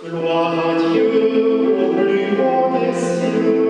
Gloire à Dieu au plus haut des cieux.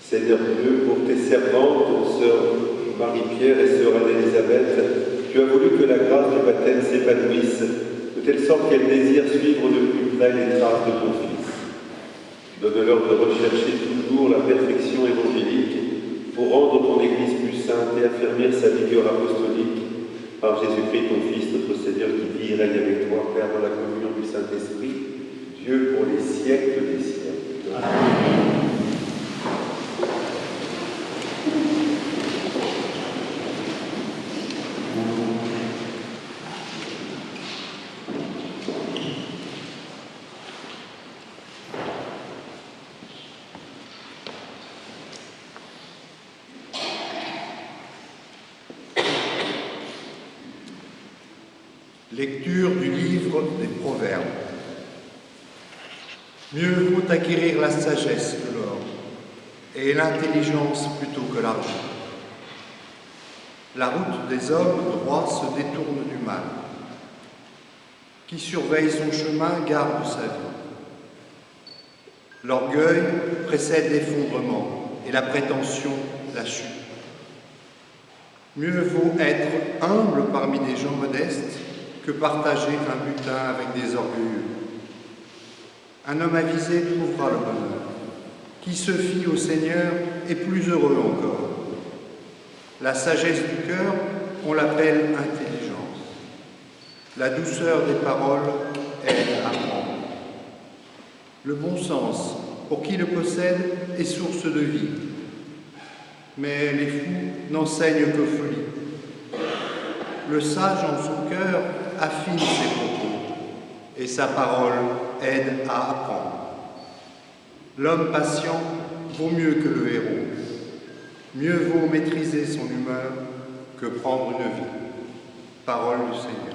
Seigneur Dieu, pour tes servantes, sœur Marie-Pierre et sœur Anne-Élisabeth, tu as voulu que la grâce du baptême s'épanouisse, de telle sorte qu'elles désirent suivre de plus près les traces de ton Fils. Donne-leur de rechercher toujours la perfection évangélique pour rendre ton Église plus sainte et affermir sa vigueur apostolique par Jésus-Christ, ton Fils, notre Seigneur, qui vit et règne avec toi, Père, dans la communion du Saint-Esprit, Dieu pour les siècles des siècles. Amen. Lecture du livre des Proverbes. Mieux vaut acquérir la sagesse que l'or, et l'intelligence plutôt que l'argent. La route des hommes droits se détourne du mal. Qui surveille son chemin garde sa vie. L'orgueil précède l'effondrement, et la prétention la chute. Mieux vaut être humble parmi des gens modestes que partager un butin avec des orgueilleux. Un homme avisé trouvera le bonheur. Qui se fie au Seigneur est plus heureux encore. La sagesse du cœur, on l'appelle intelligence. La douceur des paroles aide à apprendre. Le bon sens, pour qui le possède, est source de vie. Mais les fous n'enseignent que folie. Le sage en son cœur affine ses propos, et sa parole aide à apprendre. L'homme patient vaut mieux que le héros. Mieux vaut maîtriser son humeur que prendre une vie. Parole du Seigneur.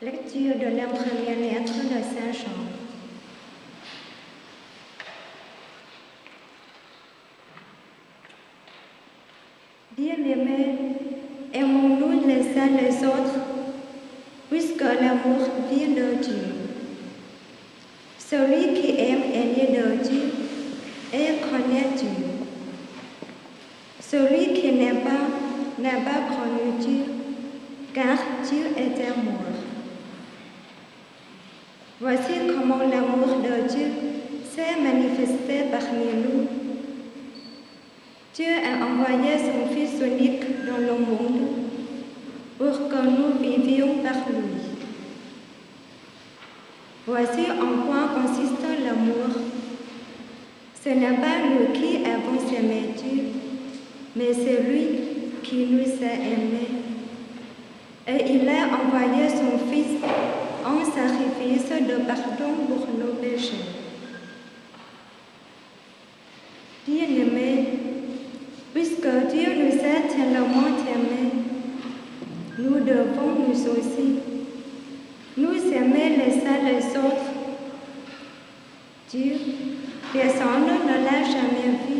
Lecture de la première lettre de Saint Jean. Bien-aimés, aimons-nous les uns les autres, puisque l'amour vient de Dieu. Celui qui aime est né de Dieu et connaît Dieu. Celui qui n'aime pas n'a pas connu Dieu, car Dieu est amour. Voici comment l'amour de Dieu s'est manifesté parmi nous. Dieu a envoyé son Fils unique dans le monde pour que nous vivions par lui. Voici en quoi consiste l'amour. Ce n'est pas nous qui avons aimé Dieu, mais c'est lui qui nous a aimés. Et il a envoyé son Fils en sacrifice de pardon pour nos péchés. Bien-aimés, puisque Dieu nous a tellement aimés, nous devons nous aussi nous aimer les uns les autres. Dieu, personne ne l'a jamais vu,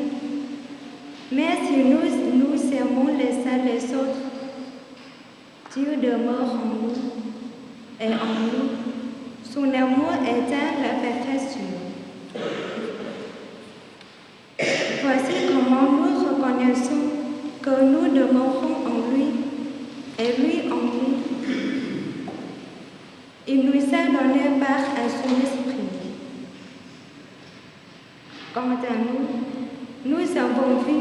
mais si nous aimons les uns les autres, Dieu demeure en nous et en nous. Son amour est la perfection. Voici comment nous reconnaissons que nous demeurons en lui et lui en nous. Il nous a donné part à son esprit. Quant à nous, nous avons vu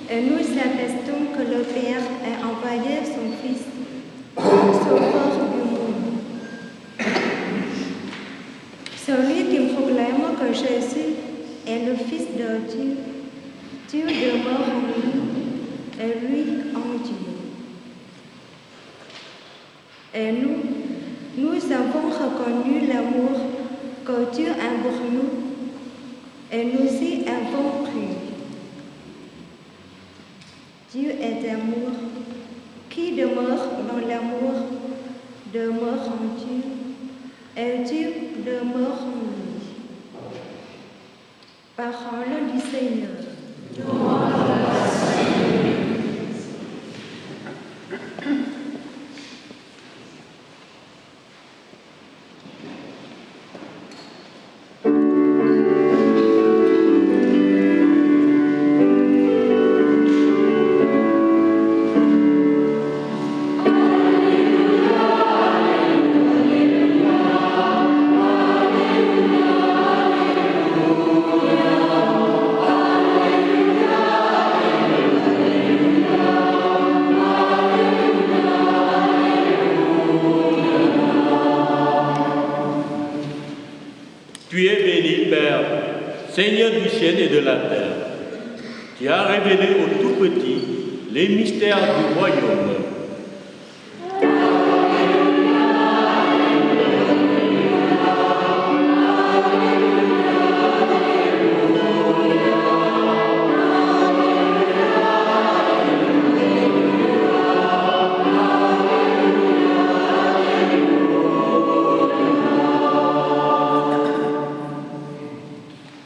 et nous attestons que le Père a envoyé son Fils, le Sauveur du monde. Celui qui proclame que Jésus est le Fils de Dieu, Dieu demeure en lui et lui en Dieu. Et nous avons reconnu l'amour que Dieu a pour nous et nous y avons cru. Dieu est amour. Qui demeure dans l'amour demeure en Dieu et Dieu demeure en lui. Parole du Seigneur. Tu es béni, Père, Seigneur du ciel et de la terre. Tu as révélé aux tout petits les mystères du royaume.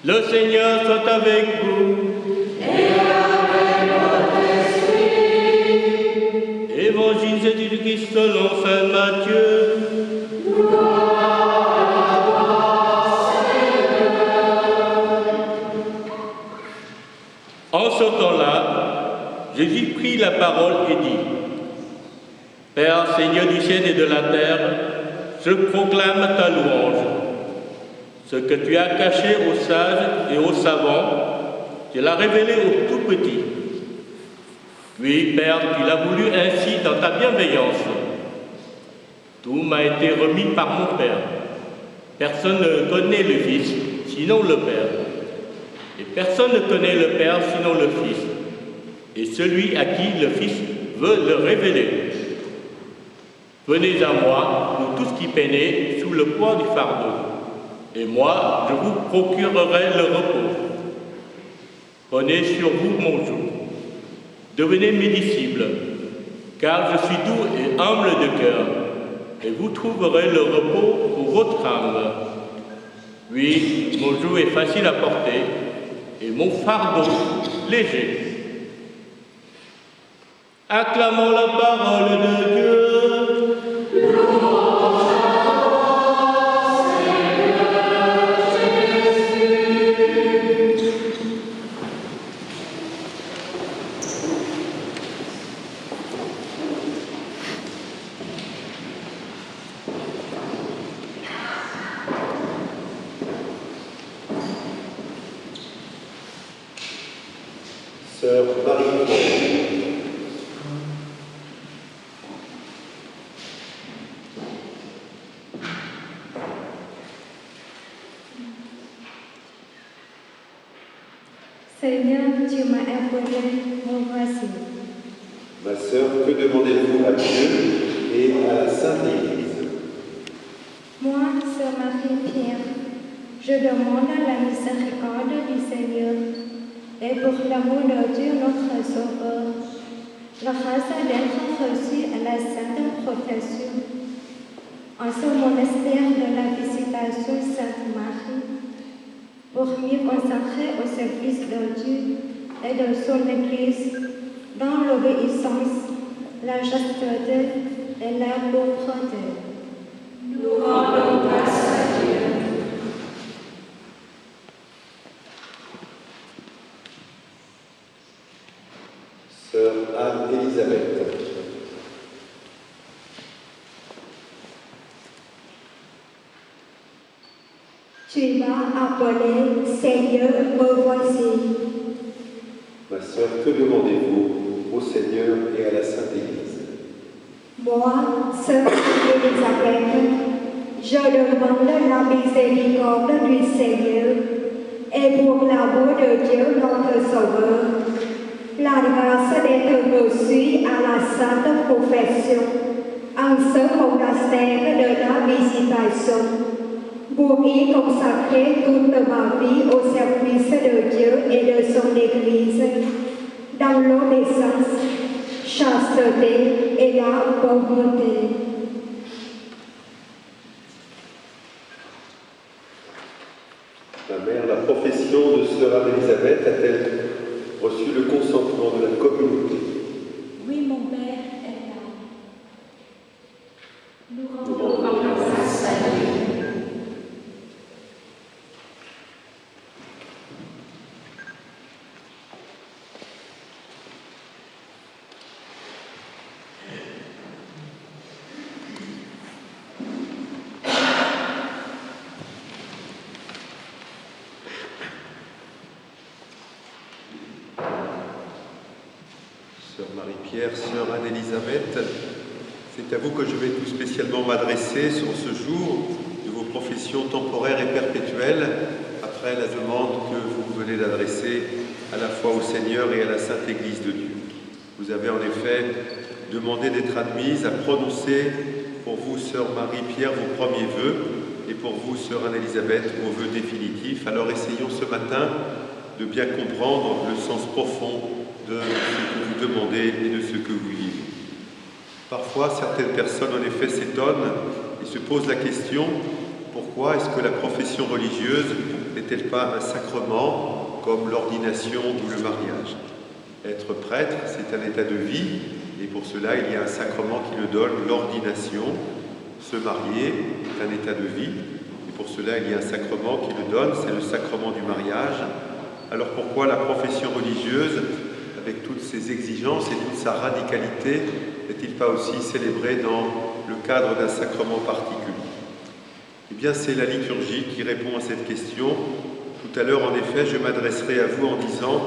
Le Seigneur soit avec vous. Et avec votre esprit. Évangile de Jésus-Christ selon saint Matthieu. En ce temps-là, Jésus prit la parole et dit: Père, Seigneur du ciel et de la terre, je proclame ta louange. Ce que tu as caché aux sages et aux savants, tu l'as révélé aux tout petits. Puis, Père, tu l'as voulu ainsi dans ta bienveillance. Tout m'a été remis par mon Père. Personne ne connaît le Fils, sinon le Père. Et personne ne connaît le Père, sinon le Fils. Et celui à qui le Fils veut le révéler. Venez à moi, vous tous qui peinez sous le poids du fardeau. Et moi, je vous procurerai le repos. Prenez sur vous mon joug. Devenez mes disciples, car je suis doux et humble de cœur, et vous trouverez le repos pour votre âme. Oui, mon joug est facile à porter et mon fardeau léger. Acclamons la parole de Dieu. Sœur Marie-Pierre. Seigneur, tu m'as appelé, me voici. Ma sœur, que demandez-vous à Dieu et à la Sainte Église? Moi, sœur Marie-Pierre, je demande la miséricorde du Seigneur et pour l'amour de Dieu notre Sauveur, la grâce d'être reçu à la Sainte Protection. En ce monastère de la Visitation Sainte-Marie, pour mieux consacrer au service de Dieu et de son Église dans l'obéissance, la chasteté et la pauvreté. Nous rendons grâce à Dieu. Sœur Anne-Élisabeth. Tu m'as appelé, Seigneur, me voici. Ma sœur, que demandez-vous au Seigneur et à la Sainte Église? Moi, sœur Élisabeth, je demande la miséricorde du Seigneur et pour l'amour de Dieu notre Sauveur, la grâce d'être reçu à la Sainte Profession en ce monastère de la Visitation, pour y consacrer toute ma vie au service de Dieu et de son Église, dans l'obéissance, chasteté et la pauvreté. Ma mère, la profession de sœur Anne-Élisabeth a-t-elle reçu le consentement de la communauté? Oui, mon Père est là. Nous rendons grâce à Dieu. Sœur Marie-Pierre, sœur Anne-Élisabeth, c'est à vous que je vais tout spécialement m'adresser sur ce jour de vos professions temporaires et perpétuelles, après la demande que vous venez d'adresser à la fois au Seigneur et à la Sainte Église de Dieu. Vous avez en effet demandé d'être admise à prononcer pour vous, sœur Marie-Pierre, vos premiers vœux, et pour vous, sœur Anne-Élisabeth, vos vœux définitifs. Alors essayons ce matin de bien comprendre le sens profond de ce que vous demandez et de ce que vous vivez. Parfois, certaines personnes, en effet, s'étonnent et se posent la question, pourquoi est-ce que la profession religieuse n'est-elle pas un sacrement comme l'ordination ou le mariage? Être prêtre, c'est un état de vie, et pour cela, il y a un sacrement qui le donne, l'ordination. Se marier est un état de vie, et pour cela, il y a un sacrement qui le donne, c'est le sacrement du mariage. Alors pourquoi la profession religieuse, avec toutes ses exigences et toute sa radicalité, n'est-il pas aussi célébrée dans le cadre d'un sacrement particulier? Eh bien, c'est la liturgie qui répond à cette question. Tout à l'heure, en effet, je m'adresserai à vous en disant,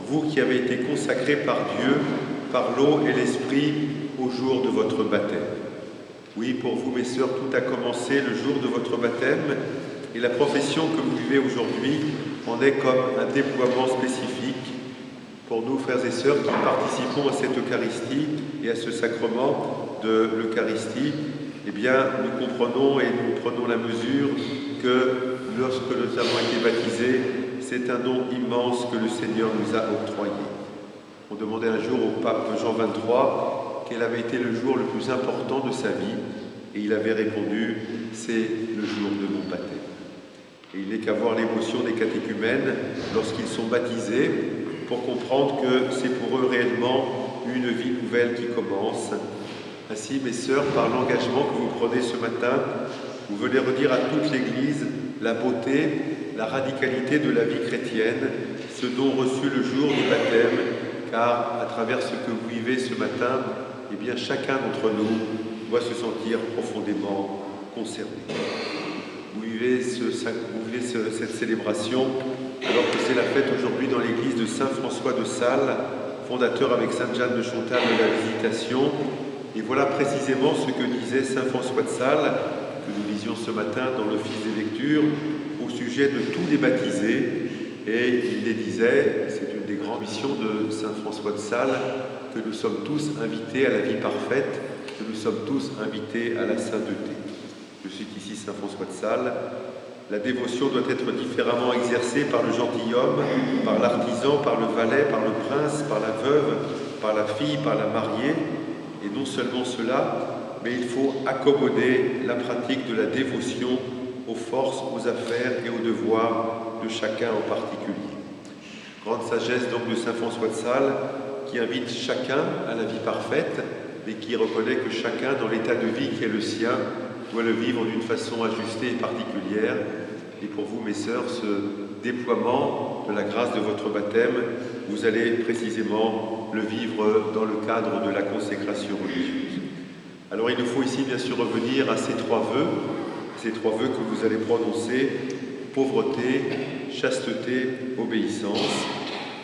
vous qui avez été consacrés par Dieu, par l'eau et l'Esprit, au jour de votre baptême. Oui, pour vous, mes sœurs, tout a commencé le jour de votre baptême, et la profession que vous vivez aujourd'hui en est comme un déploiement spécifique pour nous, frères et sœurs, qui participons à cette Eucharistie et à ce sacrement de l'Eucharistie. Eh bien, nous comprenons et nous prenons la mesure que lorsque nous avons été baptisés, c'est un don immense que le Seigneur nous a octroyé. On demandait un jour au pape Jean XXIII quel avait été le jour le plus important de sa vie. Et il avait répondu, c'est le jour de mon baptême. Et il n'est qu'à voir l'émotion des catéchumènes lorsqu'ils sont baptisés pour comprendre que c'est pour eux réellement une vie nouvelle qui commence. Ainsi, mes sœurs, par l'engagement que vous prenez ce matin, vous venez redire à toute l'Église la beauté, la radicalité de la vie chrétienne, ce don reçu le jour du baptême, car à travers ce que vous vivez ce matin, eh bien chacun d'entre nous doit se sentir profondément concerné. Vous vivez cette célébration alors que c'est la fête aujourd'hui dans l'église de Saint François de Sales, fondateur avec Sainte Jeanne de Chantal de la Visitation. Et voilà précisément ce que disait Saint François de Sales, que nous lisions ce matin dans l'office des lectures, au sujet de tous les baptisés. Et il les disait, c'est une des grandes missions de Saint François de Sales, que nous sommes tous invités à la vie parfaite, que nous sommes tous invités à la sainteté. Je cite ici Saint François de Sales. La dévotion doit être différemment exercée par le gentilhomme, par l'artisan, par le valet, par le prince, par la veuve, par la fille, par la mariée. Et non seulement cela, mais il faut accommoder la pratique de la dévotion aux forces, aux affaires et aux devoirs de chacun en particulier. Grande sagesse donc de Saint François de Sales, qui invite chacun à la vie parfaite, mais qui reconnaît que chacun, dans l'état de vie qui est le sien, doit le vivre d'une façon ajustée et particulière. Et pour vous, mes sœurs, ce déploiement de la grâce de votre baptême, vous allez précisément le vivre dans le cadre de la consécration religieuse. Alors il nous faut ici bien sûr revenir à ces trois vœux que vous allez prononcer: pauvreté, chasteté, obéissance.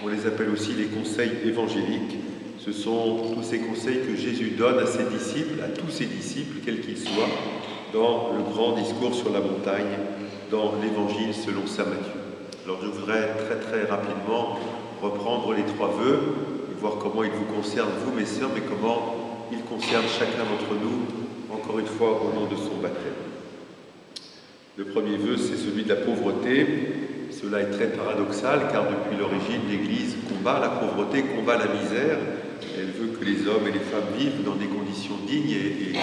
On les appelle aussi les conseils évangéliques. Ce sont tous ces conseils que Jésus donne à ses disciples, à tous ses disciples, quels qu'ils soient, dans le grand discours sur la montagne, dans l'Évangile selon saint Matthieu. Alors je voudrais très rapidement reprendre les trois vœux et voir comment ils vous concernent, vous mes sœurs, mais comment ils concernent chacun d'entre nous, encore une fois, au nom de son baptême. Le premier vœu, c'est celui de la pauvreté. Cela est très paradoxal, car depuis l'origine, l'Église combat la pauvreté, combat la misère. Elle veut que les hommes et les femmes vivent dans des conditions dignes et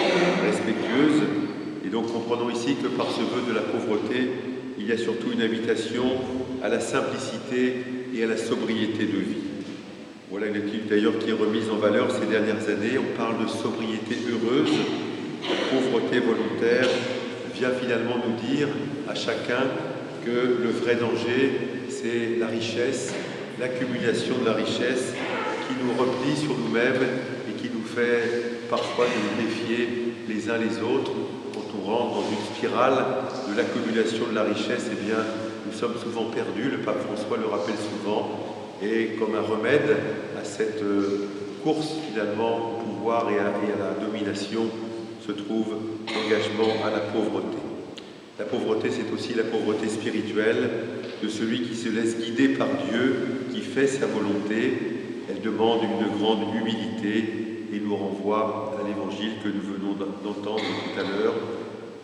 respectueuses. Et donc comprenons ici que par ce vœu de la pauvreté, il y a surtout une invitation à la simplicité et à la sobriété de vie. Voilà une étude d'ailleurs qui est remise en valeur ces dernières années. On parle de sobriété heureuse. La pauvreté volontaire vient finalement nous dire à chacun que le vrai danger, c'est la richesse, l'accumulation de la richesse qui nous replie sur nous-mêmes et qui nous fait parfois nous défier les uns les autres. Quand on rentre dans une spirale de l'accumulation de la richesse, eh bien, nous sommes souvent perdus, le pape François le rappelle souvent, et comme un remède à cette course finalement au pouvoir et à la domination se trouve l'engagement à la pauvreté. La pauvreté, c'est aussi la pauvreté spirituelle de celui qui se laisse guider par Dieu, qui fait sa volonté. Elle demande une grande humilité et nous renvoie à l'évangile que nous venons d'entendre tout à l'heure,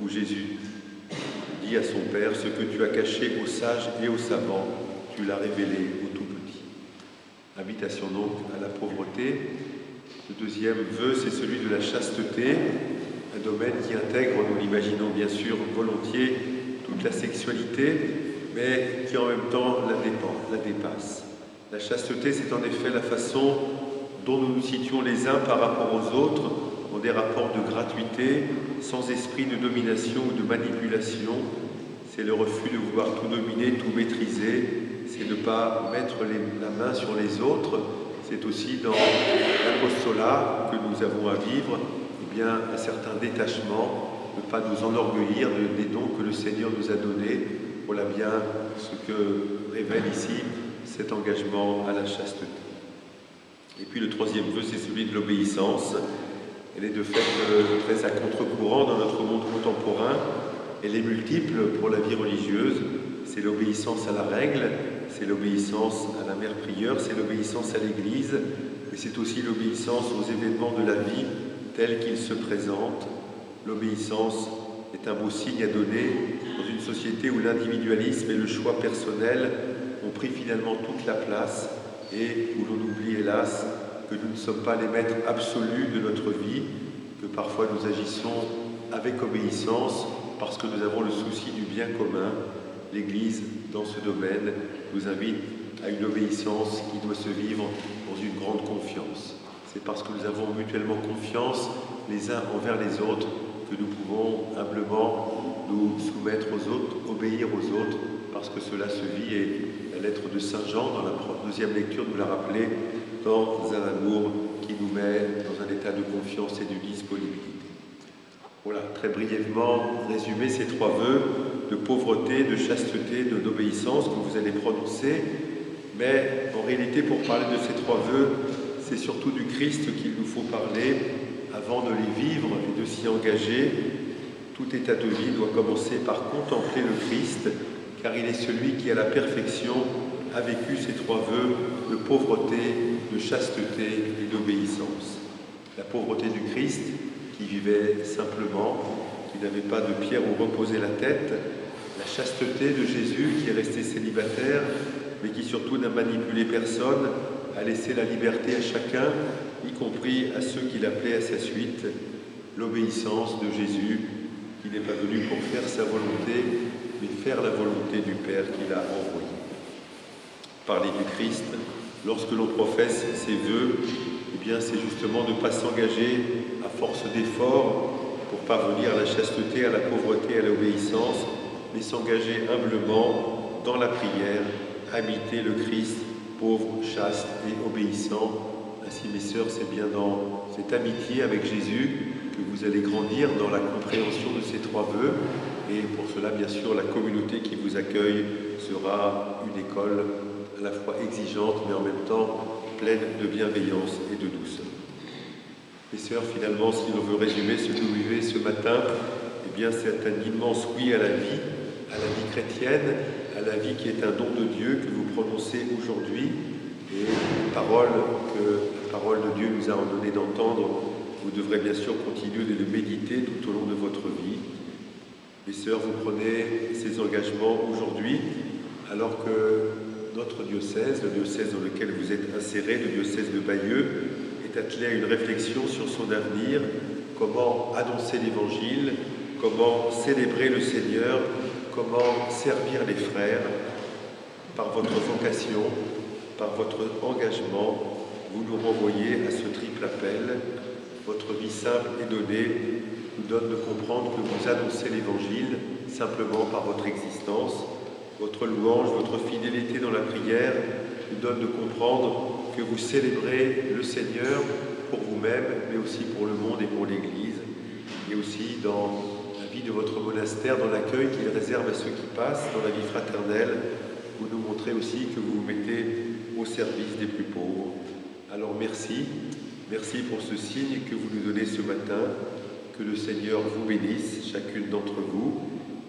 où Jésus dit à son Père: ce que tu as caché aux sages et aux savants, tu l'as révélé aux tout petits. Invitation donc à la pauvreté. Le deuxième vœu, c'est celui de la chasteté, un domaine qui intègre, nous l'imaginons bien sûr volontiers, toute la sexualité, mais qui en même temps la dépasse. La chasteté, c'est en effet la façon dont nous nous situons les uns par rapport aux autres, dans des rapports de gratuité, sans esprit de domination ou de manipulation. C'est le refus de vouloir tout dominer, tout maîtriser, c'est ne pas mettre la main sur les autres. C'est aussi dans l'apostolat que nous avons à vivre, eh bien, un certain détachement, ne pas nous enorgueillir des dons que le Seigneur nous a donnés. Voilà bien ce que révèle ici cet engagement à la chasteté. Et puis le troisième vœu, c'est celui de l'obéissance. Elle est de fait très à contre-courant dans notre monde contemporain. Elle est multiple pour la vie religieuse. C'est l'obéissance à la règle, c'est l'obéissance à la mère prieure, c'est l'obéissance à l'Église, mais c'est aussi l'obéissance aux événements de la vie tels qu'ils se présentent. L'obéissance est un beau signe à donner dans une société où l'individualisme et le choix personnel ont pris finalement toute la place et où l'on oublie hélas que nous ne sommes pas les maîtres absolus de notre vie, que parfois nous agissons avec obéissance, parce que nous avons le souci du bien commun. L'Église, dans ce domaine, nous invite à une obéissance qui doit se vivre dans une grande confiance. C'est parce que nous avons mutuellement confiance les uns envers les autres que nous pouvons humblement nous soumettre aux autres, obéir aux autres, parce que cela se vit, et la lettre de Saint Jean, dans la deuxième lecture, nous l'a rappelé, dans un amour qui nous met dans un état de confiance et de disponibilité. Voilà, très brièvement résumé ces trois vœux de pauvreté, de chasteté, d'obéissance que vous allez prononcer. Mais en réalité, pour parler de ces trois vœux, c'est surtout du Christ qu'il nous faut parler avant de les vivre et de s'y engager. Tout état de vie doit commencer par contempler le Christ, car il est celui qui, à la perfection, a vécu ces trois vœux de pauvreté, de chasteté et d'obéissance. La pauvreté du Christ, qui vivait simplement, qui n'avait pas de pierre où reposer la tête, la chasteté de Jésus, qui est resté célibataire, mais qui surtout n'a manipulé personne, a laissé la liberté à chacun, y compris à ceux qu'il appelait à sa suite, l'obéissance de Jésus, qui n'est pas venu pour faire sa volonté, mais faire la volonté du Père qu'il a envoyé. Parler du Christ, lorsque l'on professe ses vœux, eh bien c'est justement de ne pas s'engager à force d'efforts pour parvenir à la chasteté, à la pauvreté, à l'obéissance, mais s'engager humblement dans la prière, à imiter le Christ, pauvre, chaste et obéissant. Ainsi, mes sœurs, c'est bien dans cette amitié avec Jésus que vous allez grandir dans la compréhension de ces trois vœux. Et pour cela, bien sûr, la communauté qui vous accueille sera une école à la fois exigeante, mais en même temps pleine de bienveillance et de douceur. Mes sœurs, finalement, si l'on veut résumer ce que vous vivez ce matin, eh bien, c'est un immense oui à la vie chrétienne, à la vie qui est un don de Dieu que vous prononcez aujourd'hui, et la parole de Dieu nous a ordonné d'entendre. Vous devrez bien sûr continuer de le méditer tout au long de votre vie. Mes sœurs, vous prenez ces engagements aujourd'hui, alors que notre diocèse, le diocèse dans lequel vous êtes insérés, le diocèse de Bayeux, est attelé à une réflexion sur son avenir, comment annoncer l'Évangile, comment célébrer le Seigneur, comment servir les frères. Par votre vocation, par votre engagement, vous nous renvoyez à ce triple appel. Votre vie simple et donnée nous donne de comprendre que vous annoncez l'Évangile simplement par votre existence. Votre louange, votre fidélité dans la prière nous donne de comprendre que vous célébrez le Seigneur pour vous-même, mais aussi pour le monde et pour l'Église, et aussi dans la vie de votre monastère, dans l'accueil qu'il réserve à ceux qui passent, dans la vie fraternelle. Vous nous montrez aussi que vous vous mettez au service des plus pauvres. Alors merci. Merci pour ce signe que vous nous donnez ce matin, que le Seigneur vous bénisse, chacune d'entre vous,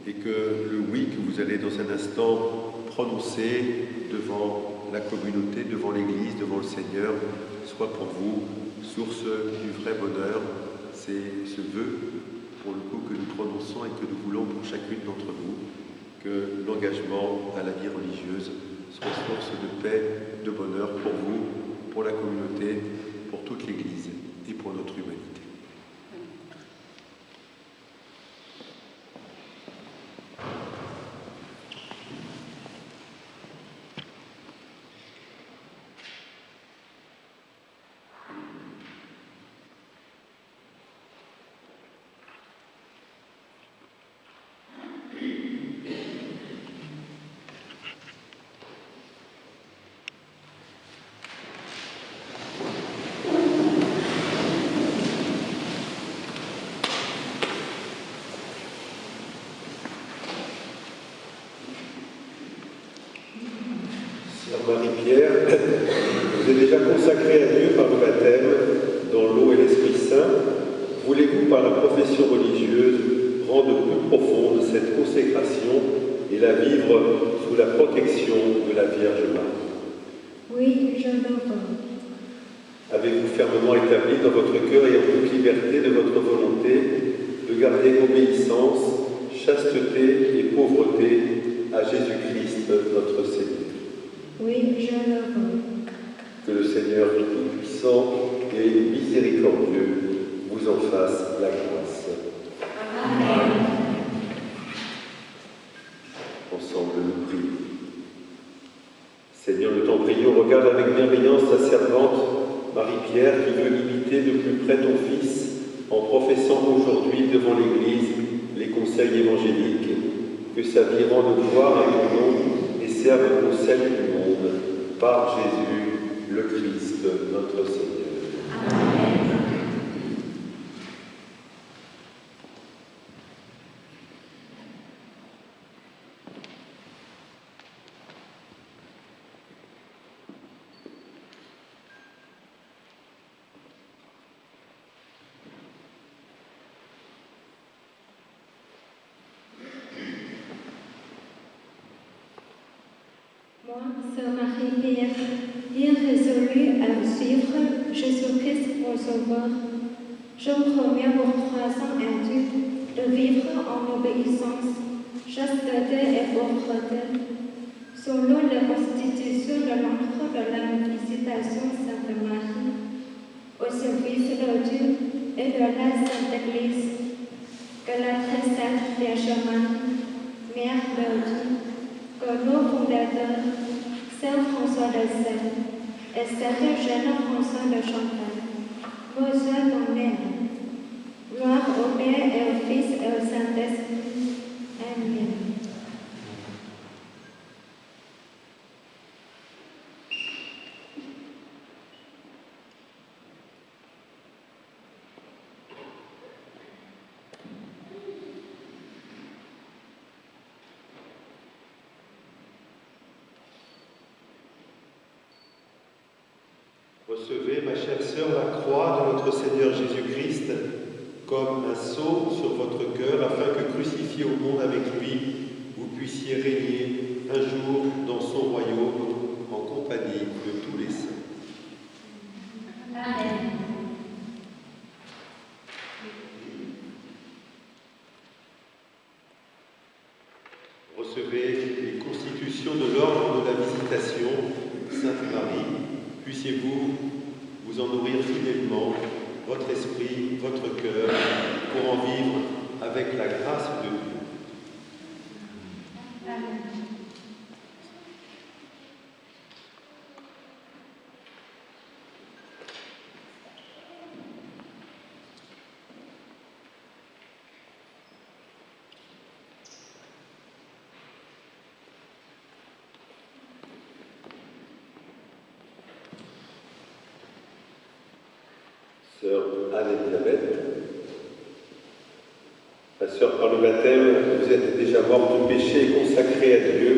et que le oui que vous allez dans un instant prononcer devant la communauté, devant l'Église, devant le Seigneur, soit pour vous source du vrai bonheur. C'est ce vœu, pour le coup, que nous prononçons et que nous voulons pour chacune d'entre nous, que l'engagement à la vie religieuse soit source de paix, de bonheur pour vous, pour la communauté, pour toute l'Église et pour notre humanité. Marie-Pierre, vous êtes déjà consacrée à Dieu par le baptême, dans l'eau et l'Esprit Saint. Voulez-vous, par la profession religieuse, rendre plus profonde cette consécration et la vivre sous la protection de la Vierge Marie? Oui, je le veux. Avez-vous fermement établi dans votre cœur et en toute liberté de votre volonté de garder obéissance, chasteté et pauvreté à Jésus-Christ, notre Seigneur? Oui, je le veux. Que le Seigneur Tout-Puissant et Miséricordieux vous en fasse la grâce. Amen. visiter de plus près ton Fils en professant aujourd'hui devant l'Église les conseils évangéliques, que sa vie rende gloire à ton nom et serve au salut du monde, par Jésus, le Christ, notre Seigneur. Amen. Moi, Sœur Marie-Pierre, bien résolue à suivre Jésus-Christ mon Sauveur, je me remets vos croissants induits de vivre en obéissance, chasteté et pauvreté, selon la constitution de l'ordre de la Visitation Sainte Marie, au service de Dieu et de la Sainte Église, que la très sainte Vierge Marie, Mère de Dieu, que nos fondateurs, Saint François de Sales et Saint Jeune François de Chantal, nous donnent. Gloire au Père et au Fils et au Saint-Esprit. Amen. Recevez, ma chère sœur, la croix de notre Seigneur Jésus-Christ comme un sceau sur votre cœur, afin que, crucifié au monde avec lui, vous puissiez régner un jour dans son royaume en compagnie de tous les saints. Amen. Recevez les constitutions de l'ordre de la Visitation, Sainte Marie. Puissiez-vous vous en nourrir fidèlement, votre esprit, votre cœur, pour en vivre avec la grâce de Dieu. Amen. Sœur Anne-Elisabeth, ma sœur, par le baptême, vous êtes déjà morte du péché et consacrée à Dieu.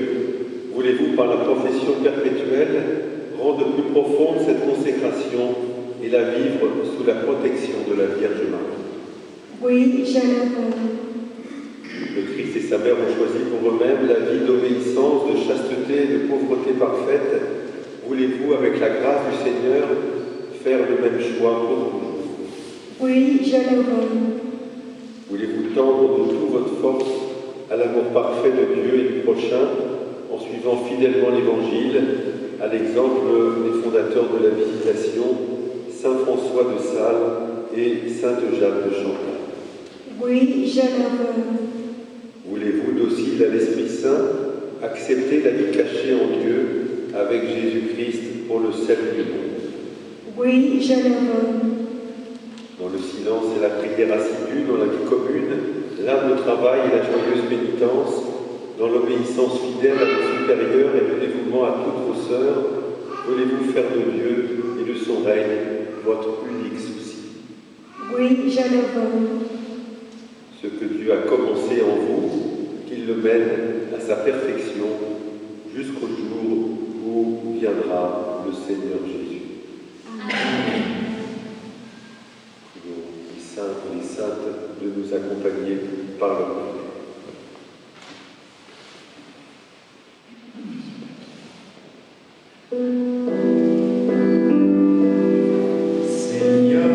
Voulez-vous, par la profession perpétuelle, rendre plus profonde cette consécration et la vivre sous la protection de la Vierge Marie? Oui, je le veux. Le Christ et sa mère ont choisi pour eux-mêmes la vie d'obéissance, de chasteté et de pauvreté parfaite. Voulez-vous, avec la grâce du Seigneur, faire le même choix pour vous? Oui, je le veux. Voulez-vous tendre de toute votre force à l'amour parfait de Dieu et du prochain, en suivant fidèlement l'Évangile, à l'exemple des fondateurs de la Visitation, Saint François de Sales et Sainte Jeanne de Chantal? Oui, je le veux. Voulez-vous, docile à l'Esprit Saint, accepter la vie cachée en Dieu avec Jésus-Christ pour le salut du monde? Oui, je le veux. Dans le silence et la prière assidue, dans la vie commune, l'humble travail et la joyeuse pénitence, dans l'obéissance fidèle à nos supérieurs et le dévouement à toutes vos sœurs, voulez-vous faire de Dieu et de son règne votre unique souci? Oui, je le veux. Ce que Dieu a commencé en vous, qu'il le mène à sa perfection jusqu'au jour où viendra le Seigneur Jésus. Amen. Prions les saints et les saintes de nous accompagner par leur prière. Seigneur,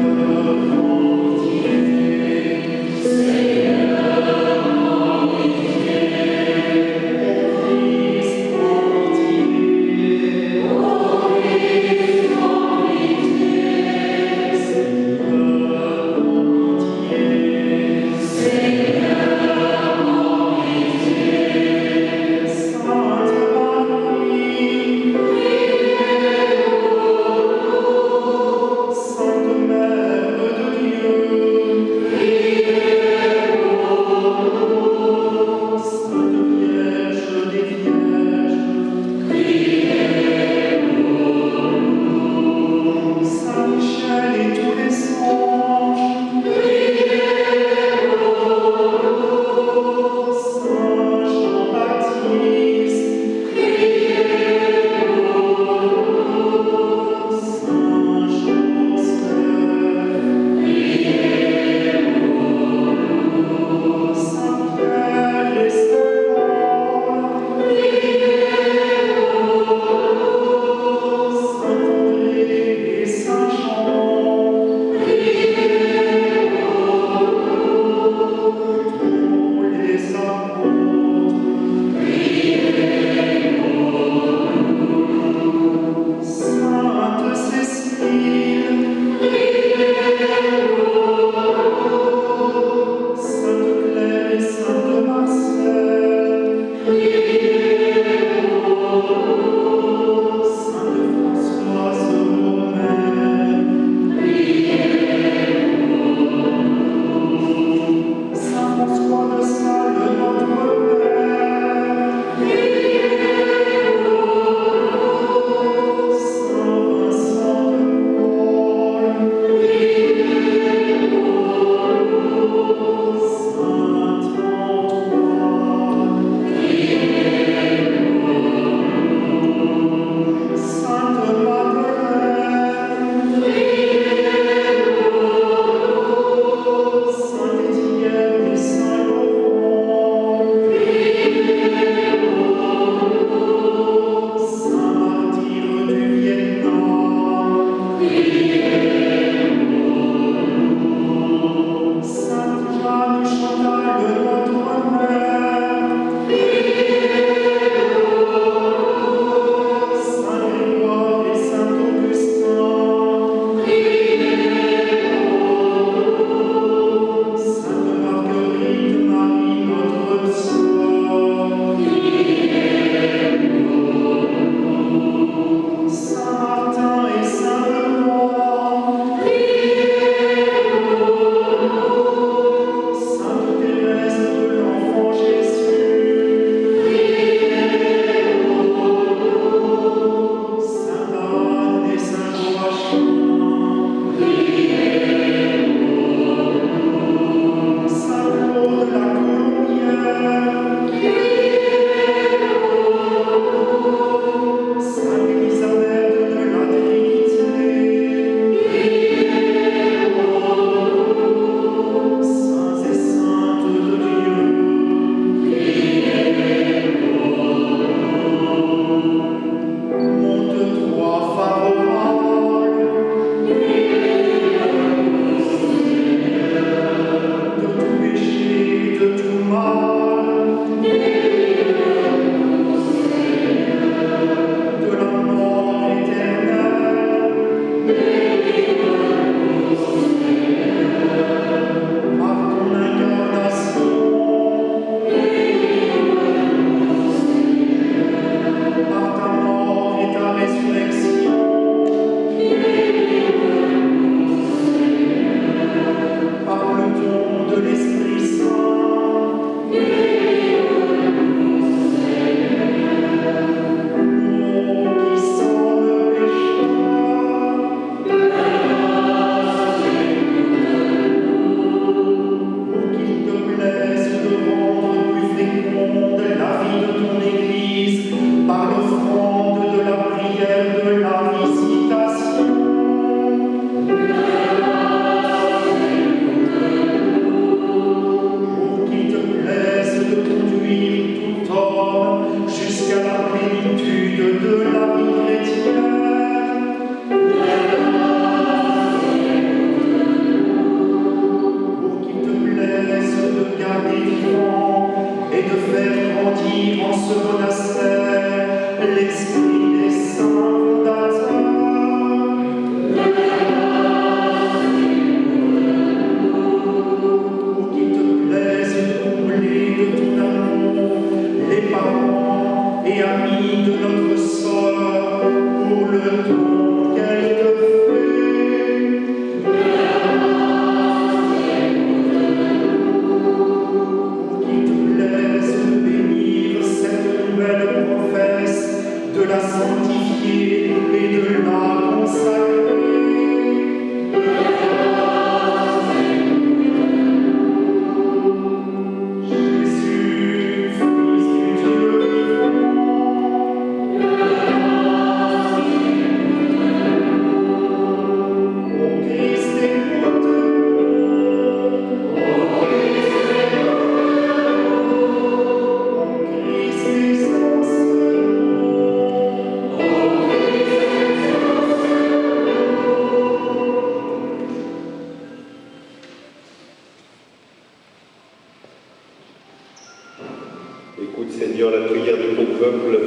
Écoute, Seigneur, la prière de ton peuple.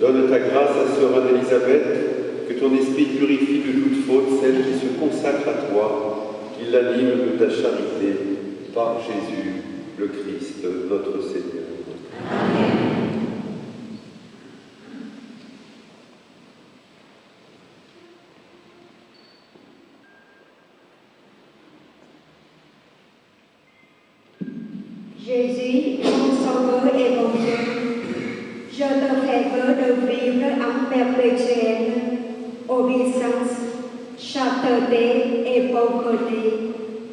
Donne ta grâce à sœur Anne-Élisabeth, que ton esprit purifie de toute faute celle qui se consacre à toi, qui l'anime de ta charité, par Jésus, le Christ, notre Seigneur. Amen. Jésus, mon sauveur et mon Dieu, je te fais vœu de vivre en perpétuelle obéissance, chasteté et pauvreté,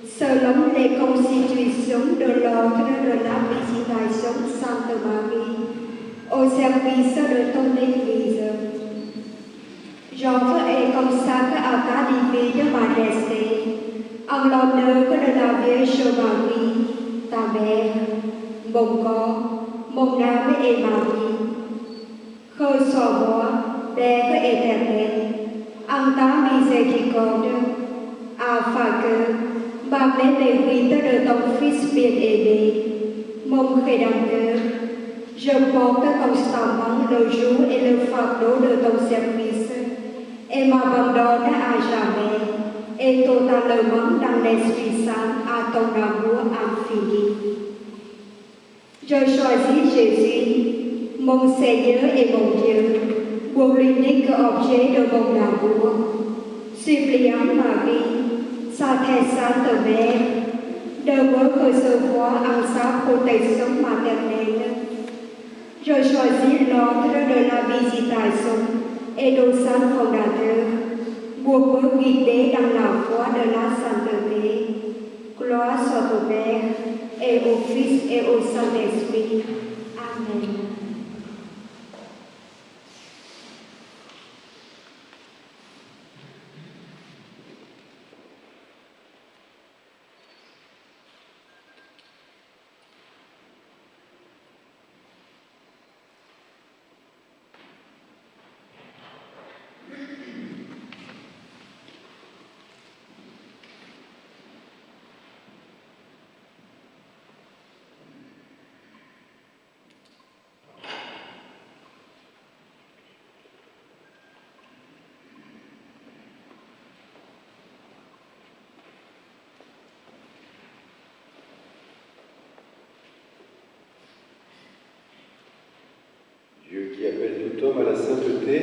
selon les constitutions de l'ordre de la Visitation Sainte Marie, au service de ton Église. J'offre et consacre à ta divine majesté, en l'honneur de la Vierge Marie, ta mère, mon corps, mon âme et ma vie. Reçois-moi, Père éternel, en ta miséricorde, afin que, par les mérites de ton Fils bien-aimé, mon Rédempteur, je porte constamment le joug et le fardeau de ton service et m'abandonne à jamais et totalement dans l'Esprit Saint à ton amour infini. Je choisis Jésus, mon Seigneur et mon Dieu, pour l'unique objet de mon amour, suppliant Marie, sa très sainte mère, de me recevoir en sa protection maternelle. Je choisis l'ordre de la Visitation et le Saint Fondateur pour me guider dans la voie de la sainteté. Gloire soit au Père, et au Fils et au Saint-Esprit. Amen. Dieu qui appelle tout homme à la sainteté,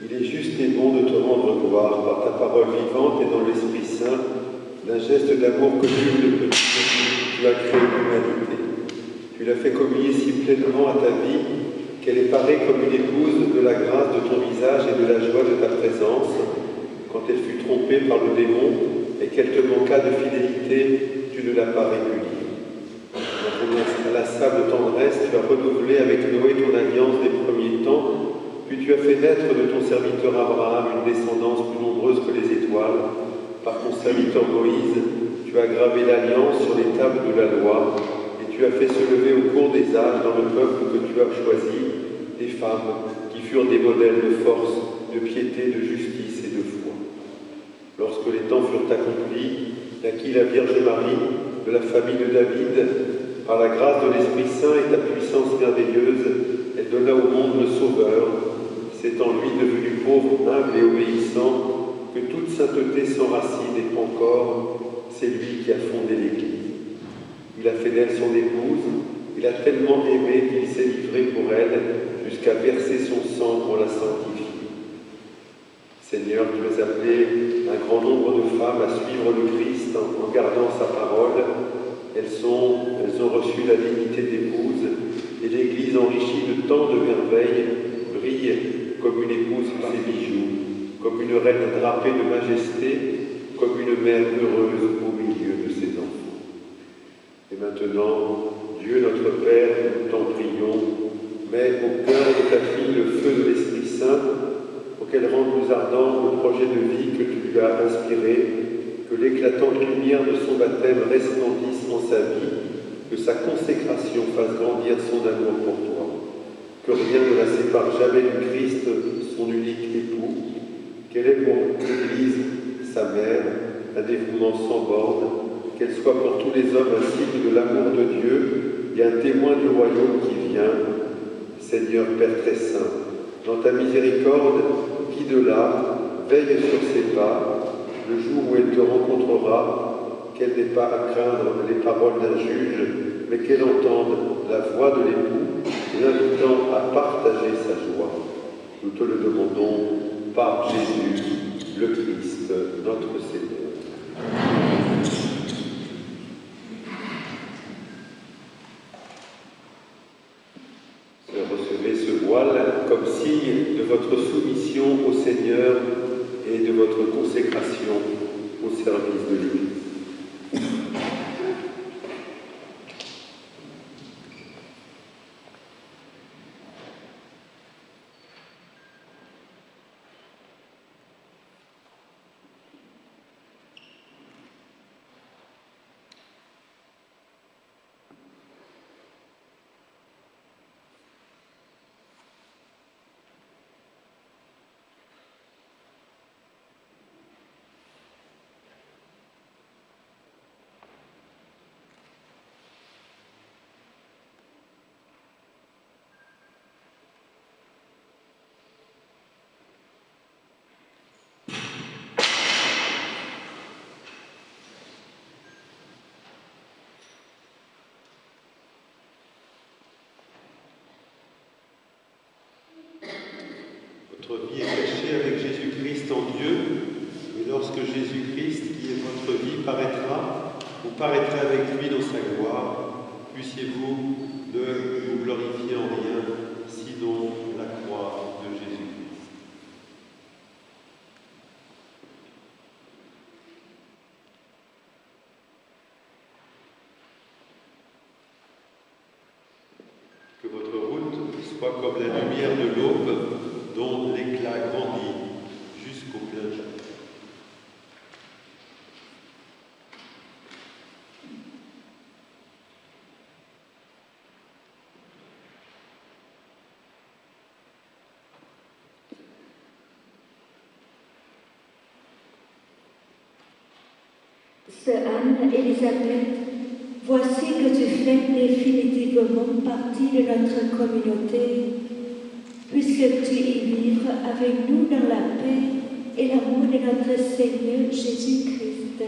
il est juste et bon de te rendre gloire par ta parole vivante et dans l'Esprit Saint, d'un geste d'amour que nul ne peut dire, tu as créé l'humanité. Tu l'as fait communier si pleinement à ta vie qu'elle est parée comme une épouse de la grâce de ton visage et de la joie de ta présence. Quand elle fut trompée par le démon et qu'elle te manqua de fidélité, tu ne l'as pas répudiée. Dans ton inlassable tendresse, tu as renouvelé avec Noé ton alliance des premiers temps, puis tu as fait naître de ton serviteur Abraham une descendance plus nombreuse que les étoiles. Par ton serviteur Moïse, tu as gravé l'alliance sur les tables de la loi, et tu as fait se lever au cours des âges dans le peuple que tu as choisi des femmes qui furent des modèles de force, de piété, de justice et de foi. Lorsque les temps furent accomplis, naquit la Vierge Marie, de la famille de David. Par la grâce de l'Esprit Saint et ta puissance merveilleuse, elle donna au monde le Sauveur. C'est en lui devenu pauvre, humble et obéissant, que toute sainteté s'enracine et prend corps. C'est lui qui a fondé l'Église. Il a fait d'elle son épouse. Il a tellement aimé qu'il s'est livré pour elle, jusqu'à verser son sang pour la sanctifier. Seigneur, tu as appelé un grand nombre de femmes à suivre le Christ en gardant sa parole. Elles ont reçu la dignité d'épouse, et l'Église enrichie de tant de merveilles brille comme une épouse ses bijoux, comme une reine drapée de majesté, comme une mère heureuse au milieu de ses enfants. Et maintenant, Dieu notre Père, nous t'en prions, mets au cœur de ta fille le feu de l'Esprit Saint, pour qu'elle rende plus ardent le projet de vie que tu lui as inspiré, que l'éclatante lumière de son baptême resplendisse en sa vie, que sa consécration fasse grandir son amour pour toi, que rien ne la sépare jamais du Christ, son unique époux, qu'elle ait pour l'Église, sa mère, un dévouement sans borne, qu'elle soit pour tous les hommes un signe de l'amour de Dieu et un témoin du royaume qui vient. bien. Seigneur Père très saint, dans ta miséricorde, guide-la, veille sur ses pas, le jour où elle te rencontrera, qu'elle n'ait pas à craindre les paroles d'un juge, mais qu'elle entende la voix de l'époux, l'invitant à partager sa joie. Nous te le demandons par Jésus, le Christ, notre Seigneur. Recevez ce voile comme signe de votre soumission au Seigneur et de votre consécration au service de l'Église. Votre vie est cachée avec Jésus-Christ en Dieu, et lorsque Jésus-Christ, qui est votre vie, paraîtra, vous paraîtrez avec lui dans sa gloire. Puissiez-vous ne vous glorifier en rien, sinon la croix de Jésus-Christ. Que votre route soit comme la lumière de l'aube, dont l'éclat grandit jusqu'au plein jour. Sœur Anne-Élisabeth, voici que tu fais définitivement partie de notre communauté, puisque tu y vivres avec nous dans la paix et l'amour de notre Seigneur Jésus-Christ.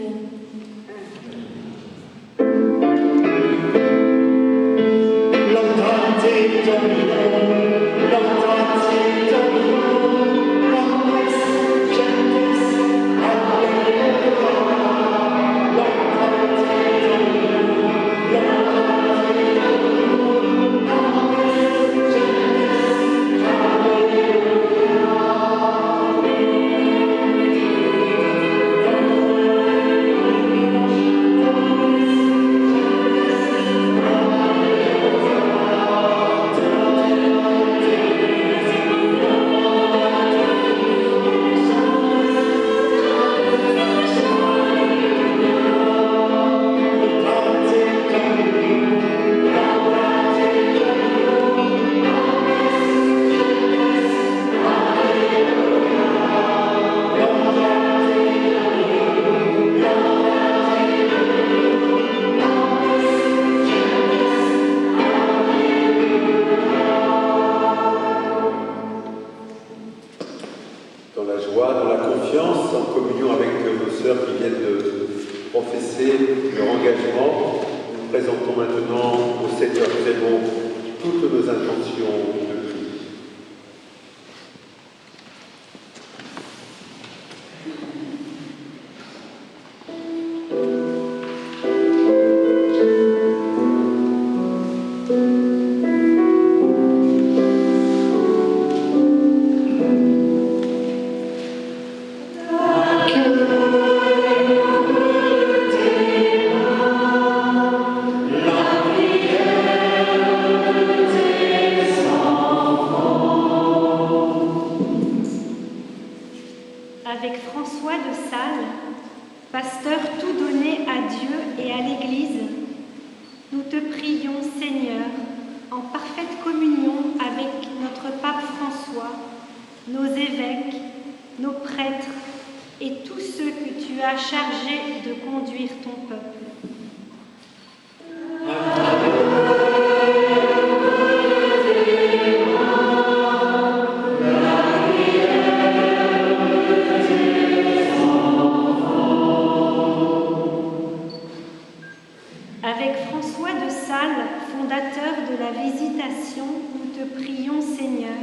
Sales, fondateur de la Visitation, nous te prions, Seigneur,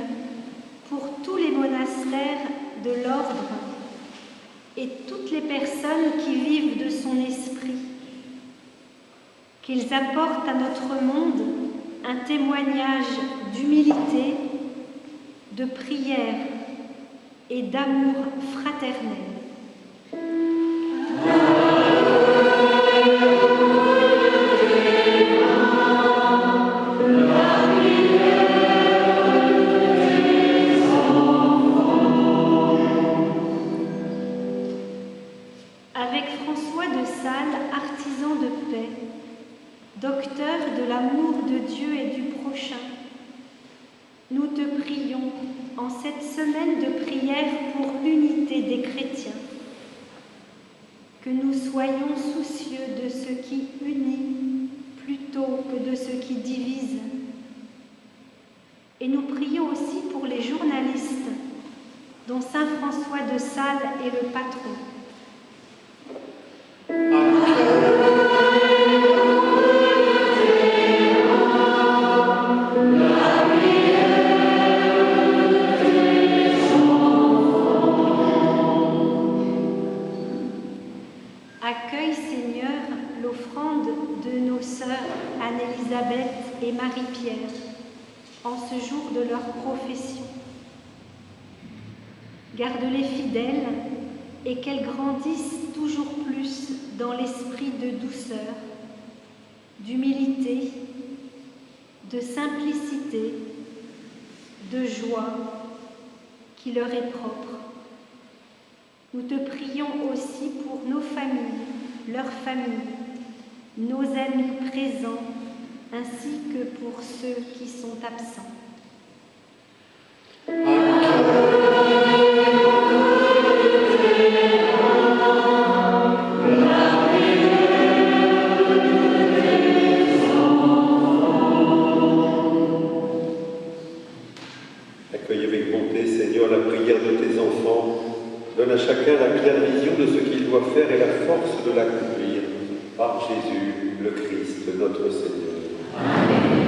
pour tous les monastères de l'ordre et toutes les personnes qui vivent de son esprit, qu'ils apportent à notre monde un témoignage d'humilité, de prière et d'amour fraternel. Avec François de Sales, artisan de paix, docteur de l'amour de Dieu et du prochain, nous te prions en cette semaine de prière pour l'unité des chrétiens, que nous soyons soucieux de ce qui unit plutôt que de ce qui divise. Et nous prions aussi pour les journalistes, dont saint François de Sales est le patron. Accueille, Seigneur, l'offrande de nos sœurs Anne-Élisabeth et Marie-Pierre en ce jour de leur profession. Garde-les fidèles et qu'elles grandissent toujours plus dans l'esprit de douceur, d'humilité, de simplicité, de joie qui leur est propre. Nous te prions aussi pour nos familles, leurs familles, nos amis présents, ainsi que pour ceux qui sont absents. Accueille avec bonté, Seigneur, la prière de tes enfants. Donne à chacun la claire vision de ce qu'il doit faire et la force de l'accomplir. Par Jésus, le Christ, notre Seigneur. Amen.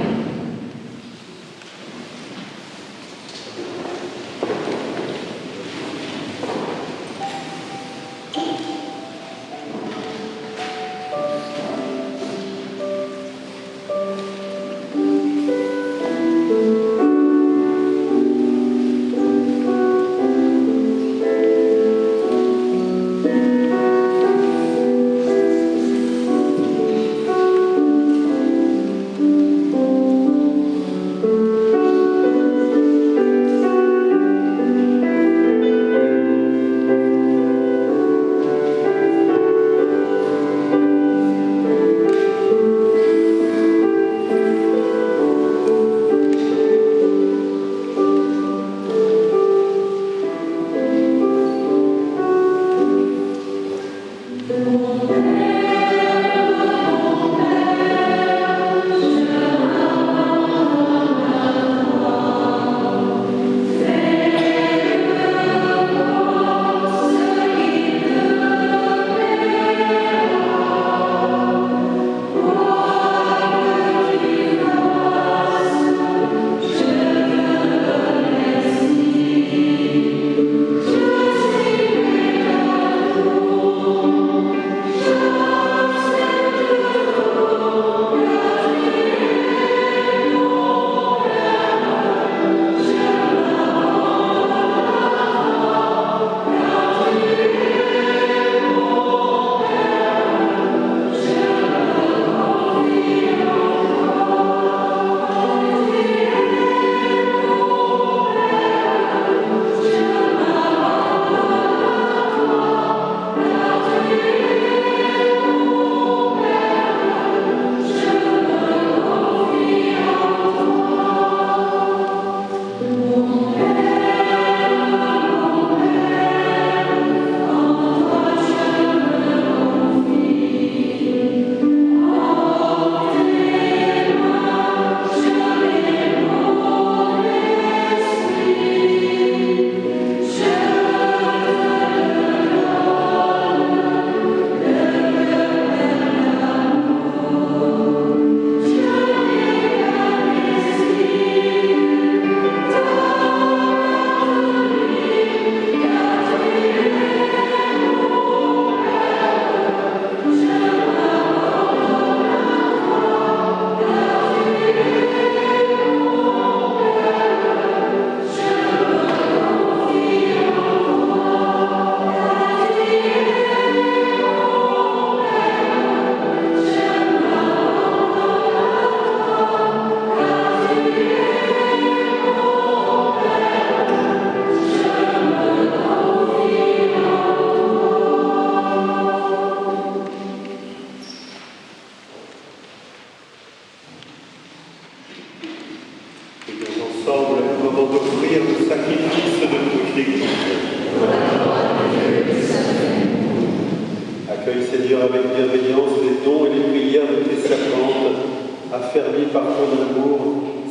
affermis par ton amour,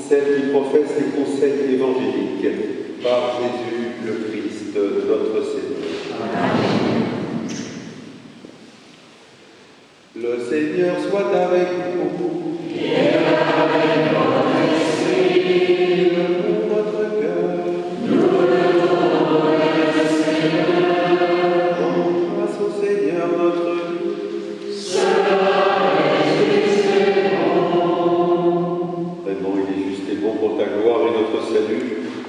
celles qui professent les conseils évangéliques, par Jésus le Christ, notre Seigneur. Amen. Le Seigneur soit avec vous. Et avec votre esprit. Pour notre cœur. Nous le tournons vers le Seigneur. Grâce au Seigneur notre Dieu. Cela est juste et bon. Vraiment, il est juste et bon pour ta gloire et notre salut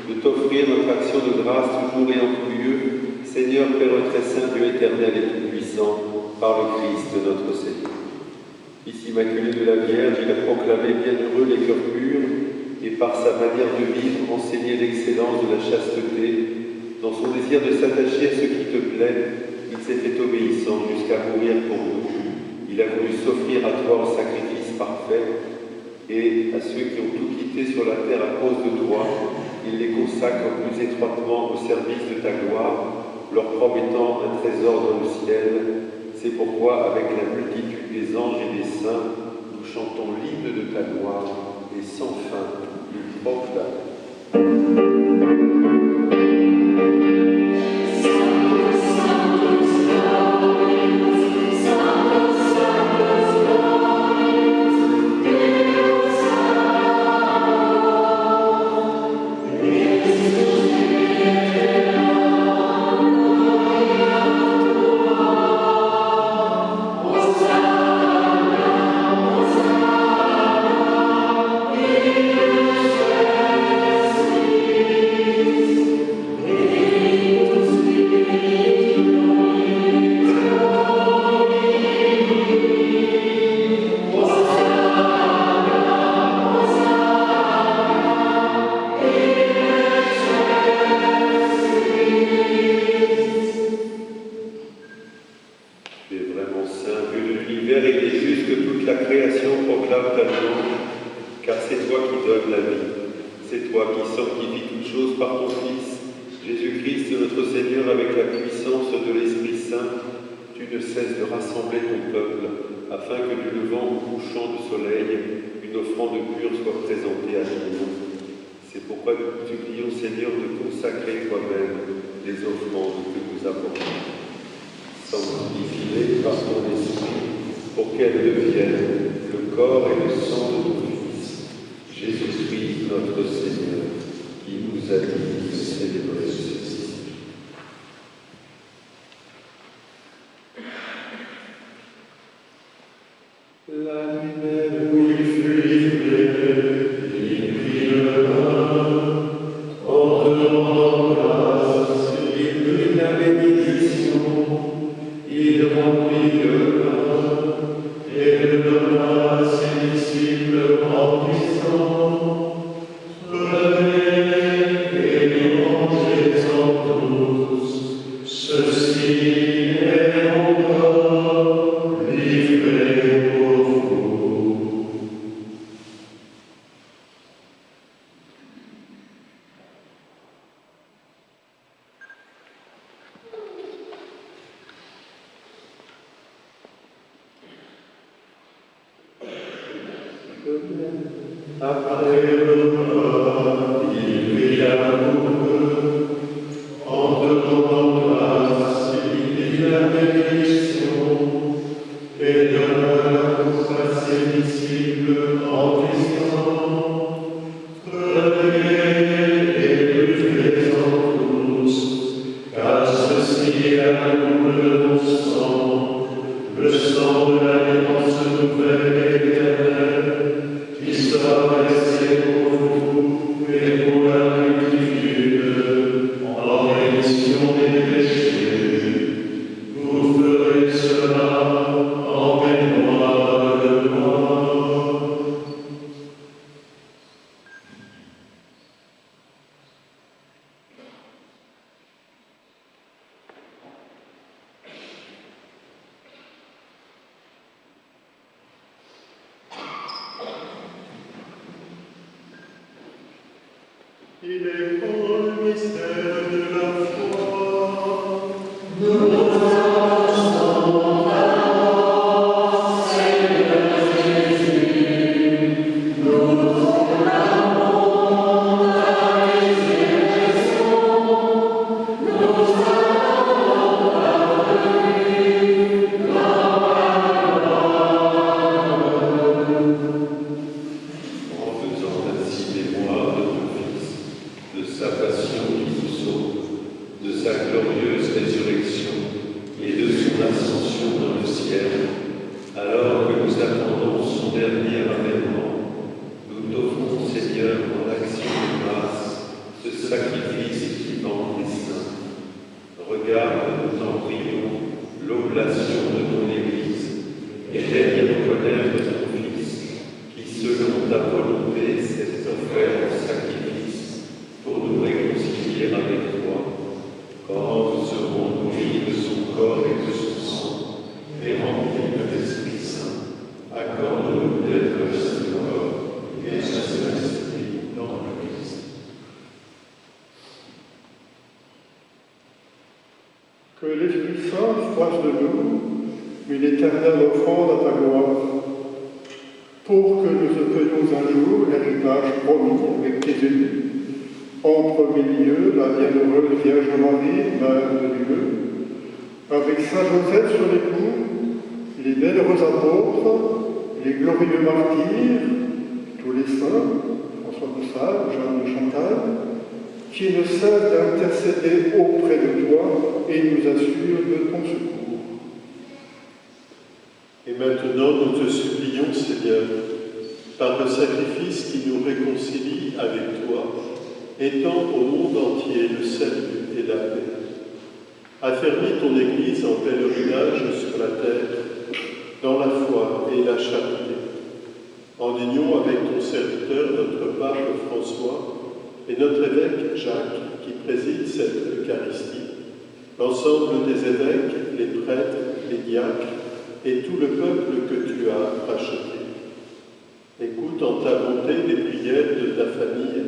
de t'offrir notre action de grâce toujours et en tout lieu, Seigneur Père très saint, Dieu éternel et tout-puissant, par le Christ notre Seigneur. Fils immaculé de la Vierge, il a proclamé bienheureux les cœurs purs et par sa manière de vivre enseigné l'excellence de la chasteté. Dans son désir de s'attacher à ce qui te plaît, il s'est fait obéissant jusqu'à mourir pour nous. Il a voulu s'offrir à toi en sacrifice parfait et à ceux qui ont tout quitté sur la terre à cause de toi, il les consacre plus étroitement au service de ta gloire, leur promettant un trésor dans le ciel. C'est pourquoi, avec la multitude des anges et des saints, nous chantons l'hymne de ta gloire et sans fin, nous proclamons. Il est pour le mystère de la foi. Seigneur Jésus, ta volonté s'est offert en sacrifice pour nous réconcilier avec toi, quand nous serons nourris de son corps et de son sang, et remplis de l'Esprit Saint. Accorde-nous d'être le seul corps et le seul esprit dans le Christ. Que l'Esprit Saint fasse de nous une éternelle offrande à ta gloire, pour que nous obtenions un jour l'héritage promis avec tes élus, en premier lieu la bienheureuse Vierge Marie, Mère de Dieu, avec Saint Joseph son époux, les bienheureux apôtres, les glorieux martyrs, tous les saints, François de Sales, Jeanne de Chantal, qui ne cessent d'intercéder auprès de toi et nous assurent de ton secours. Et maintenant, nous te supplions, Seigneur, par le sacrifice qui nous réconcilie avec toi, étends au monde entier le salut et la paix. Affermis ton Église en pèlerinage sur la terre, dans la foi et la charité, en union avec ton serviteur, notre pape François, et notre évêque Jacques, qui préside cette Eucharistie, l'ensemble des évêques, les prêtres, les diacres, et tout le peuple que tu as racheté. Écoute en ta bonté les prières de ta famille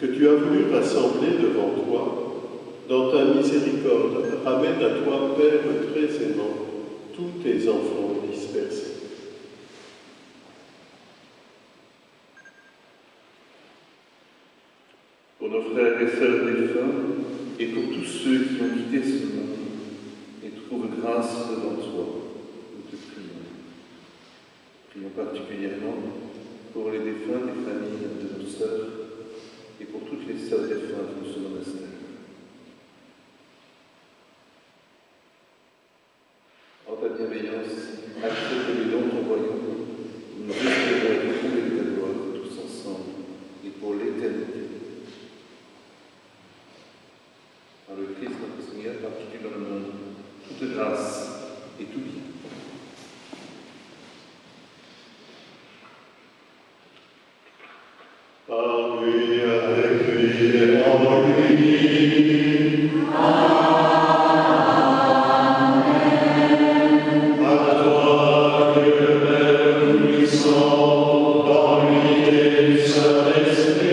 que tu as voulu rassembler devant toi. Dans ta miséricorde, ramène à toi, Père très aimant, tous tes enfants dispersés. Pour nos frères et sœurs défunts, et pour tous ceux qui ont quitté ce monde, et trouvent grâce devant toi, nous te prions. Prions particulièrement pour les défunts des familles de nos sœurs, et pour toutes les sœurs défuntes de ce monastère. En ta bienveillance, accepte les dons de ton royaume, nous espérons être trouvés de ta gloire tous ensemble, et pour l'éternité. Par le Christ notre Seigneur, particulier dans le monde, toute grâce et tout bien. Par lui, avec lui et en lui. À toi, Dieu le Père puissant, dans l'unité du Saint-Esprit.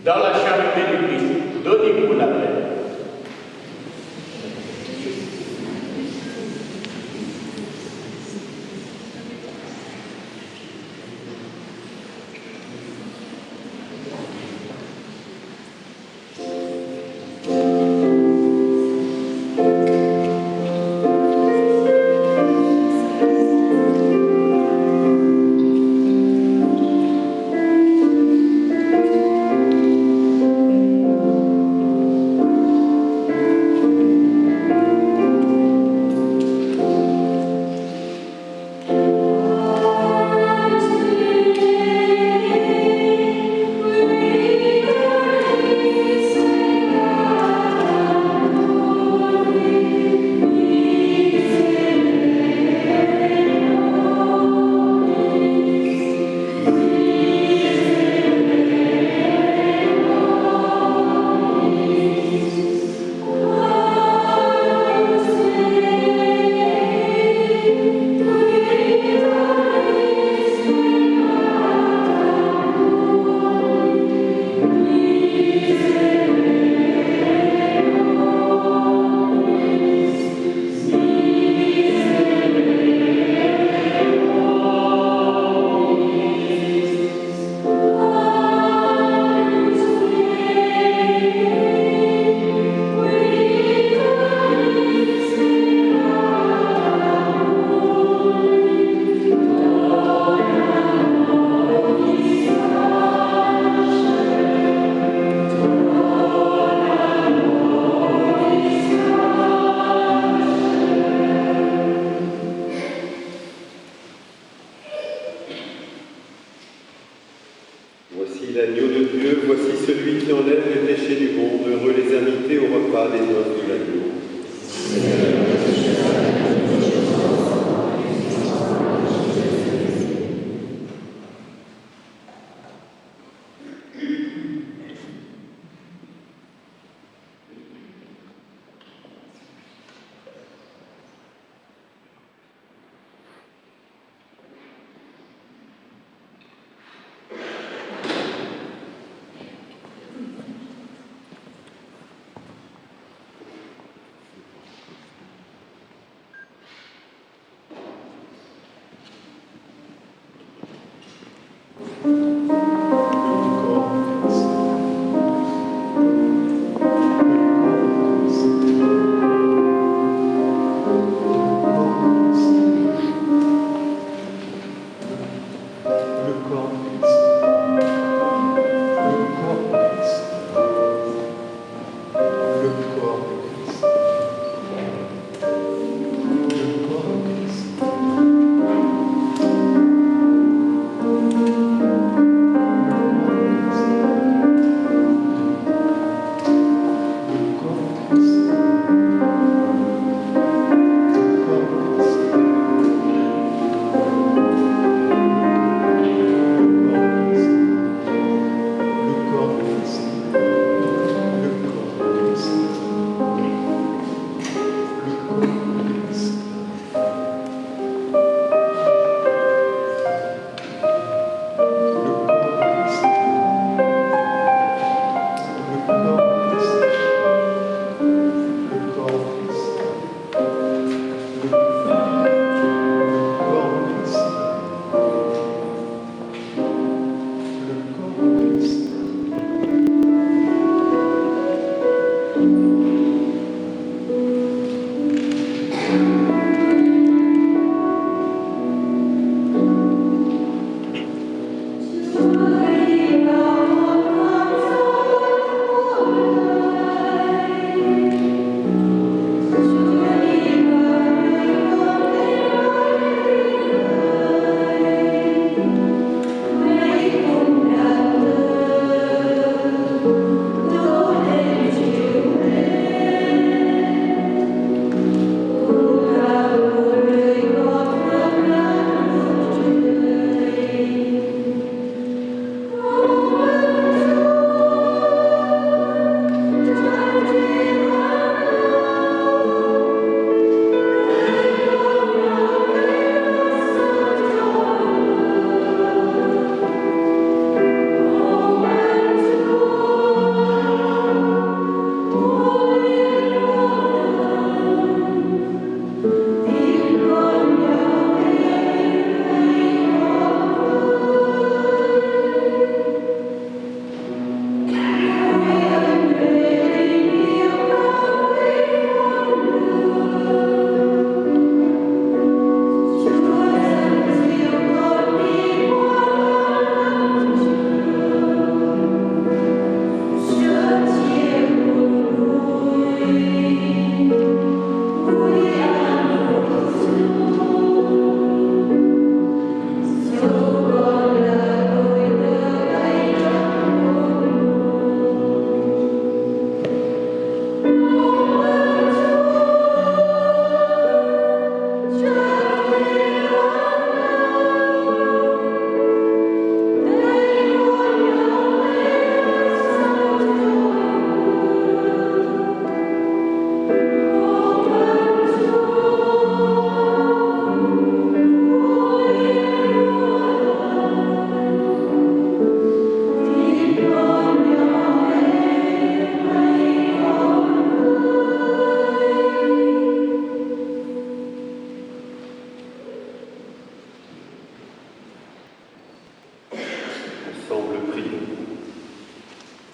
Dans la charité du Christ, donnez-vous la paix. enlèves les péchés du monde, heureux les invités au repas des noces de l'agneau.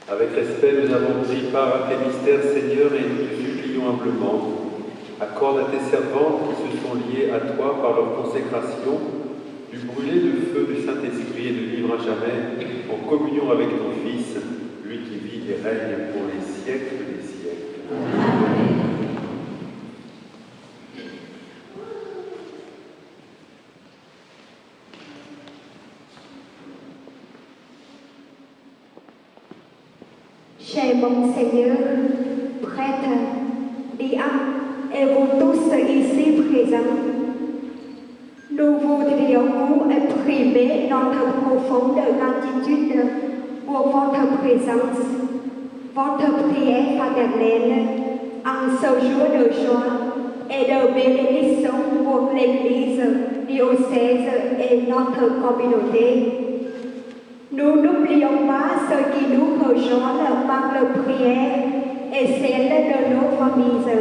Avec respect, nous avons pris part à tes mystères, Seigneur, et nous te supplions humblement. Accorde à tes servantes qui se sont liées à toi par leur consécration, du brûler de feu du Saint-Esprit et de vivre à jamais en communion avec ton Fils, lui qui vit et règne pour les siècles des siècles. Amen. Cher Monseigneur, prêtre, diacre et vous tous ici présents, nous voudrions vous exprimer notre profonde gratitude pour votre présence, votre prière fraternelle en ce jour de joie et de bénédiction pour l'Église diocèse et notre communauté. Nous n'oublions pas ceux qui nous rejoignent par la prière et celle de nos familles.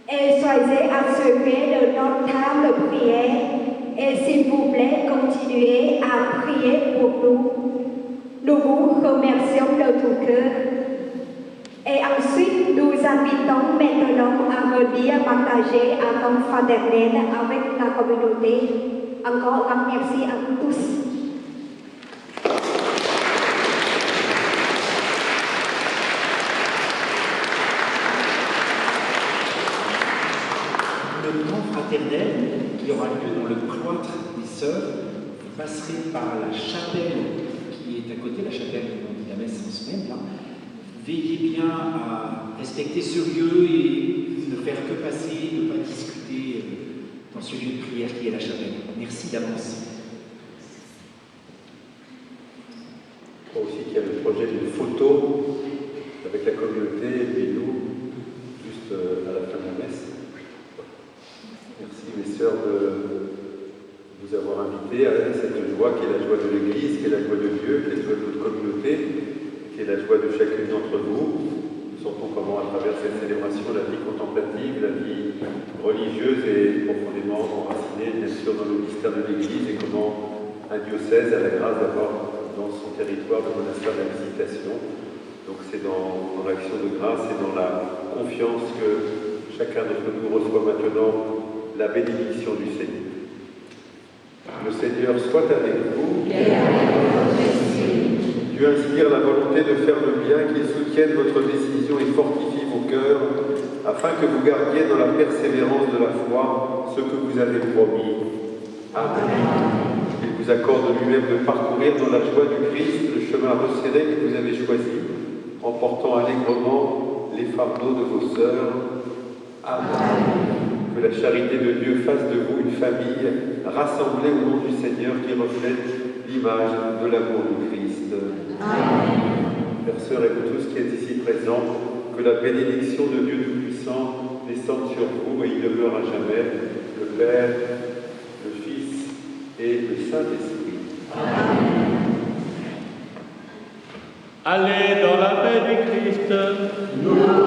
Et soyez assurés de notre temps de prière et s'il vous plaît, continuez à prier pour nous. Nous vous remercions de tout cœur. Et ensuite, nous invitons maintenant à venir partager un temps fraternel avec la communauté. Encore un merci à vous tous. Le temps fraternel qui aura lieu dans le cloître des Sœurs, vous passerez par la chapelle qui est à côté, la chapelle où on dit la messe en semaine, là. Veillez bien à respecter ce lieu et ne faire que passer, ne pas discuter dans ce lieu de prière qui est la chapelle. Merci d'avance. Je crois aussi qu'il y a le projet d'une photo avec la communauté et puis nous, juste à la fin de la messe. Merci mes sœurs de vous avoir invités à cette joie qui est la joie de l'Église, qui est la joie de Dieu, qui est la joie de notre communauté, qui est la joie de chacune d'entre vous. Nous sentons comment, à travers cette célébration, la vie contemplative, la vie religieuse est profondément enracinée, bien sûr, dans le mystère de l'Église et comment un diocèse a la grâce d'avoir dans son territoire le monastère de la Visitation. Donc c'est dans l'action de grâce et dans la confiance que chacun d'entre nous reçoit maintenant la bénédiction du Seigneur. Le Seigneur soit avec vous. Dieu inspire la volonté de faire le bien, qu'il soutienne votre décision et fortifie vos cœurs, afin que vous gardiez dans la persévérance de la foi ce que vous avez promis. Amen. Il vous accorde lui-même de parcourir dans la joie du Christ le chemin resserré que vous avez choisi, en portant allègrement les fardeaux de vos sœurs. Amen. Que la charité de Dieu fasse de vous une famille rassemblée au nom du Seigneur qui reflète l'image de l'amour du Christ. Amen. Frères, sœurs et vous tous qui êtes ici présents, que la bénédiction de Dieu Tout-Puissant descende sur vous et il demeure à jamais, le Père, le Fils et le Saint-Esprit. Amen. Allez dans la paix du Christ. Seigneur,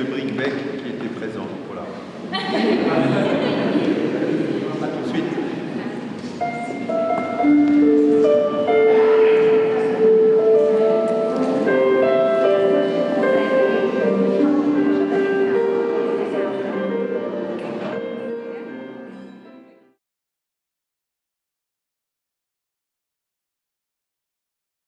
de Bricbec qui était présent, voilà.